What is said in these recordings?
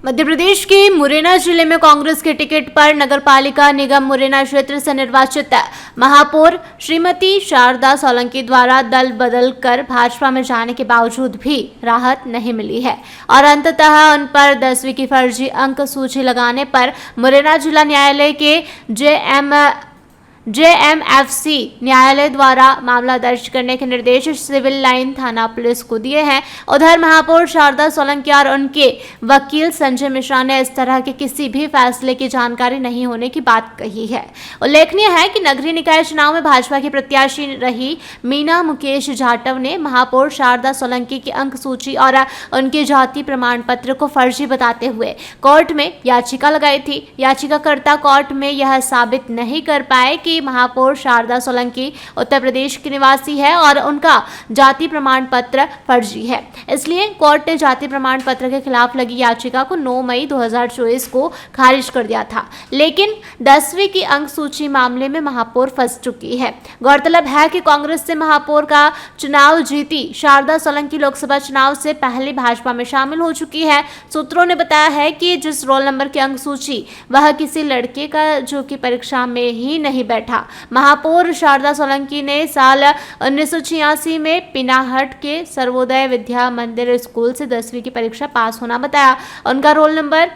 मध्य प्रदेश के मुरैना जिले में कांग्रेस के टिकट पर नगरपालिका निगम मुरैना क्षेत्र से निर्वाचित महापौर श्रीमती शारदा सोलंकी द्वारा दल बदल कर भाजपा में जाने के बावजूद भी राहत नहीं मिली है और अंततः उन पर 10वीं की फर्जी अंक सूची लगाने पर मुरैना जिला न्यायालय के जेएमएफसी न्यायालय द्वारा मामला दर्ज करने के निर्देश सिविल लाइन थाना पुलिस को दिए हैं। उधर महापौर शारदा सोलंकी और उनके वकील संजय मिश्रा ने इस तरह के किसी भी फैसले की जानकारी नहीं होने की बात कही है। उल्लेखनीय है कि नगरीय निकाय चुनाव में भाजपा की प्रत्याशी रही मीना मुकेश जाटव ने महापौर शारदा सोलंकी की अंक सूची और उनके जाति प्रमाण पत्र को फर्जी बताते हुए कोर्ट में याचिका लगाई थी। याचिकाकर्ता कोर्ट में यह साबित नहीं कर पाए कि महापौर शारदा सोलंकी उत्तर प्रदेश की निवासी है और उनका जाति प्रमाण पत्र फर्जी है। इसलिए कोर्ट ने जाति प्रमाण पत्र के खिलाफ लगी याचिका को 9 मई 2024 को खारिज कर दिया था, लेकिन 10वीं की अंक सूची मामले में महापौर फंस चुकी है। गौरतलब है कि कांग्रेस से महापौर का चुनाव जीती शारदा सोलंकी लोकसभा चुनाव से पहले भाजपा में शामिल हो चुकी है। सूत्रों ने बताया है कि जिस रोल नंबर की अंक सूची वह किसी लड़के का जो कि परीक्षा में ही नहीं बैठा। महापौर शारदा सोलंकी ने साल 1986 में पिनाहट के सर्वोदय विद्या मंदिर स्कूल से 10वीं की परीक्षा पास होना बताया। उनका रोल नंबर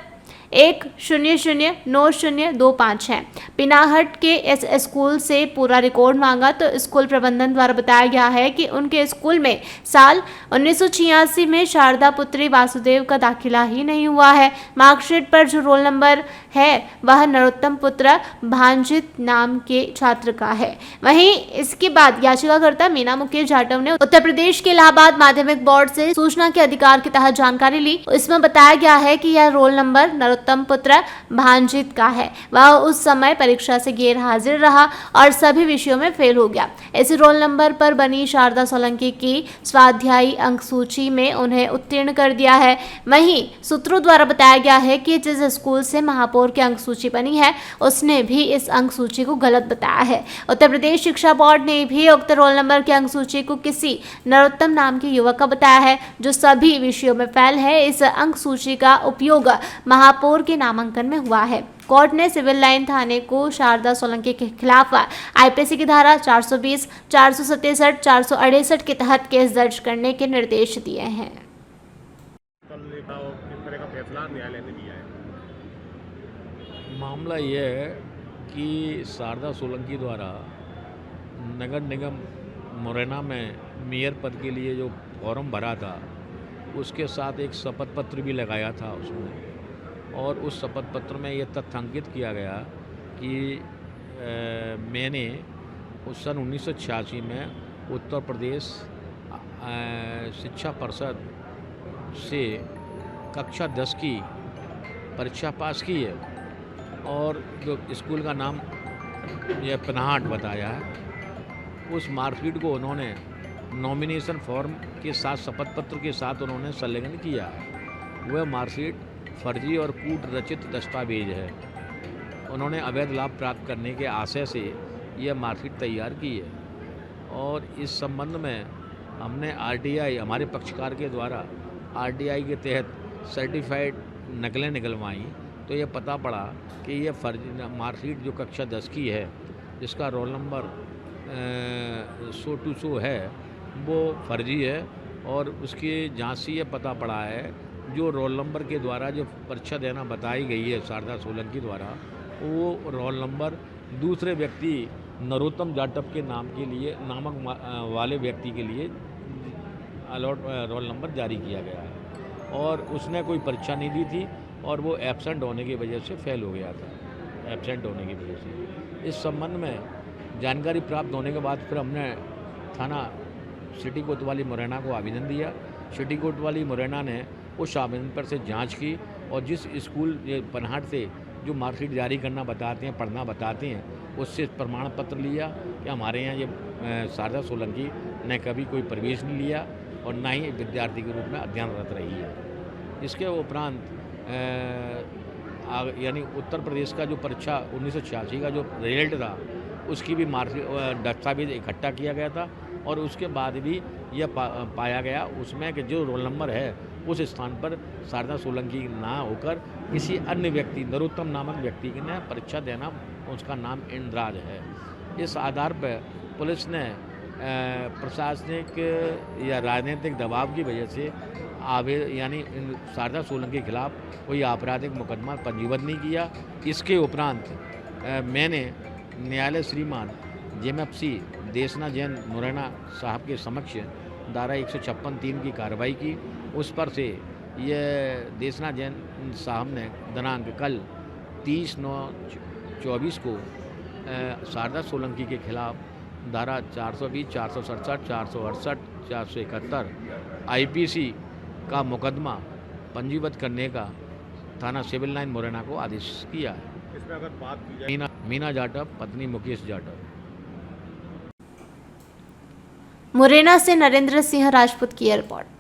1009025 है। पिनाहट के इस स्कूल से पूरा रिकॉर्ड मांगा तो स्कूल प्रबंधन द्वारा बताया गया है कि उनके स्कूल में साल 1986 में शारदा पुत्री वासुदेव का दाखिला ही नहीं हुआ है। मार्कशीट पर जो रोल नंबर है वह नरोत्तम पुत्र भांजित नाम के छात्र का है। वहीं इसके बाद याचिकाकर्ता मीना मुकेश जाटव ने उत्तर प्रदेश के इलाहाबाद माध्यमिक बोर्ड से सूचना के अधिकार के तहत जानकारी ली। इसमें बताया गया है कि यह रोल नंबर नरोत्तम पुत्र भांजित का है। वह उस समय परीक्षा से गैर हाजिर रहा और सभी विषयों में फेल हो गया। इसी रोल नंबर पर बनी शारदा सोलंकी की स्वाध्यायी अंक सूची में उन्हें उत्तीर्ण कर दिया है। वहीं सूत्रों द्वारा बताया गया है कि जिस स्कूल से महापौर की अंक सूची बनी है उसने भी इस अंक सूची को गलत बताया है। उत्तर प्रदेश शिक्षा बोर्ड ने भी उक्त रोल नंबर की अंक सूची को किसी नरोत्तम नाम के युवक का बताया है जो सभी विषयों में फेल है। इस अंक सूची का उपयोग महापौर के नामांकन में हुआ है। कोर्ट ने सिविल लाइन थाने को शारदा सोलंकी के खिलाफ आईपीसी की धारा 420, 467, 468 के तहत केस दर्ज करने के निर्देश दिए हैं। मामला यह है कि शारदा सोलंकी द्वारा नगर निगम मुरैना में मेयर पद के लिए जो फॉर्म भरा था उसके साथ एक शपथ पत्र भी लगाया था उसमें, और उस शपथ पत्र में ये तथ्यांकित किया गया कि मैंने उस सन 1986 में उत्तर प्रदेश शिक्षा परिषद से कक्षा 10 की परीक्षा पास की है और जो स्कूल का नाम यह पिनाहट बताया है। उस मार्कशीट को उन्होंने नॉमिनेशन फॉर्म के साथ शपथ पत्र के साथ उन्होंने संलग्न किया है। वह मार्कशीट फर्जी और कूट रचित दस्तावेज है। उन्होंने अवैध लाभ प्राप्त करने के आशय से यह मार्कशीट तैयार की है और इस संबंध में हमने आरटीआई हमारे पक्षकार के द्वारा आरटीआई के तहत सर्टिफाइड नकलें निकलवाई तो यह पता पड़ा कि यह फर्जी मार्कशीट जो कक्षा 10 की है जिसका रोल नंबर 100 है वो फर्जी है और उसकी जांच से यह पता पड़ा है जो रोल नंबर के द्वारा जो परीक्षा देना बताई गई है शारदा सोलंकी द्वारा वो रोल नंबर दूसरे व्यक्ति नरोत्तम जाटव के नाम के लिए नामक वाले व्यक्ति के लिए अलॉट रोल नंबर जारी किया गया है और उसने कोई परीक्षा नहीं दी थी और वो एब्सेंट होने की वजह से फेल हो गया था। एब्सेंट होने की वजह से इस संबंध में जानकारी प्राप्त होने के बाद फिर हमने थाना सिटी कोतवाली मुरैना को आवेदन दिया। सिटी कोतवाली मुरैना ने उस आवेदन पर से जांच की और जिस स्कूल पिनाहट से जो मार्कशीट जारी करना बताते हैं पढ़ना बताते हैं उससे प्रमाण पत्र लिया कि हमारे यहाँ ये शारदा सोलंकी ने कभी कोई प्रवेश नहीं लिया और ना ही विद्यार्थी के रूप में अध्ययनरत रही है। इसके उपरांत यानी उत्तर प्रदेश का जो परीक्षा 1986 का जो रिजल्ट था उसकी भी मार्कशीट दस्तावेज इकट्ठा किया गया था और उसके बाद भी यह पाया गया उसमें कि जो रोल नंबर है उस स्थान पर शारदा सोलंकी ना होकर किसी अन्य व्यक्ति नरोत्तम नामक व्यक्ति ने परीक्षा देना, उसका नाम इंद्राज है। इस आधार पर पुलिस ने प्रशासनिक या राजनीतिक दबाव की वजह से यानी शारदा सोलंकी के खिलाफ कोई आपराधिक मुकदमा पंजीबद्ध नहीं किया। इसके उपरांत मैंने न्यायालय श्रीमान जेएमएफसी देशना जैन मुरैना साहब के समक्ष धारा 156(3) की कार्रवाई की। उस पर से ये देशना जैन साहब ने दिनांक कल 30/9/24 को शारदा सोलंकी के खिलाफ धारा 420, 467, 468, 471 आईपीसी का मुकदमा पंजीबद्ध करने का थाना सिविल लाइन मुरैना को आदेश किया है। इसमें अगर बात की जाए मीना जाटव पत्नी मुकेश जाटव। मुरैना से नरेंद्र सिंह राजपूत की रिपोर्ट।